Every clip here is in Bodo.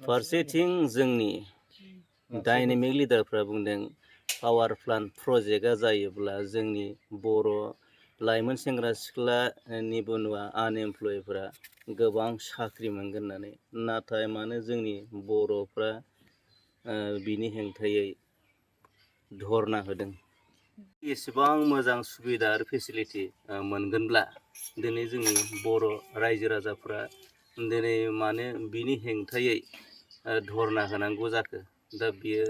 फारसेथिं जोंनि डायनेमिक लिडारफ्रा बुंदों पावार प्लान्ट प्रजेक्टआ जायोब्ला जोंनि बर' लाइमोन सेंग्रा सिख्ला निबनुवा आनएमप्लयफोरा गोबां साख्रि मोनगोन होननानै नाथाय मानो जोंनि बर'फ्रा बिनि हेंथायै धरना होदों एसेबां मोजां सुबिदा आरो फेसिलिटि मोनगोनब्ला दिनै जोंनि बर' रायजो राजाफ्रा दिनै मानो बिनि हेंथायै धरना होनांगौ जाखो दा बियो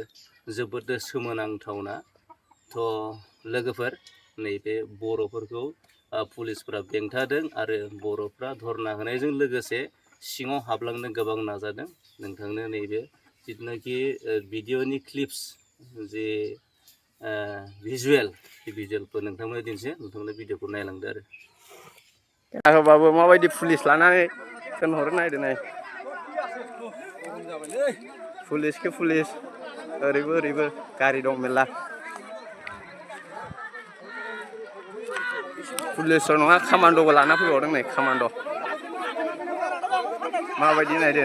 जोबोद सोमोनांथावना थ' लोगोफोर नैबे बर'फोरखौ पुलिसफोरा बेंथादों आरो बर'फ्रा धरना होनायजों लोगोसे सिङाव हाबलांनो गोबां नाजादों नोंथांनो नैबे जितुनाखि भिडिअनि क्लिप्स जे भिजुएल बे भिजुएलफोर नोंथांमोननो दिन्थियो नोंथांमोननो भिडिअखौ नायलांदो आरो बाबु माबायदि पुलिस लानानै थिनहरो नायदो नाय पुलिसखौ पुलिस ओरैबो ओरैबो गारि दं मेरला पुलिस नङा कामान्ड'बो लाना फैबावदों नै कामान्ड' माबायदि नायदो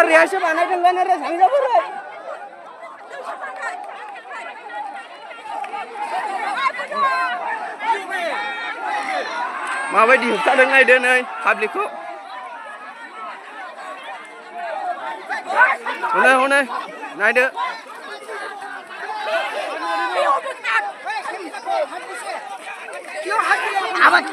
रिहासो बानायदोंलाय रे थांजाबोरै माबायदि होबथादों नायदो नै पाब्लिकखौ हनै हनै नायदो माबायदि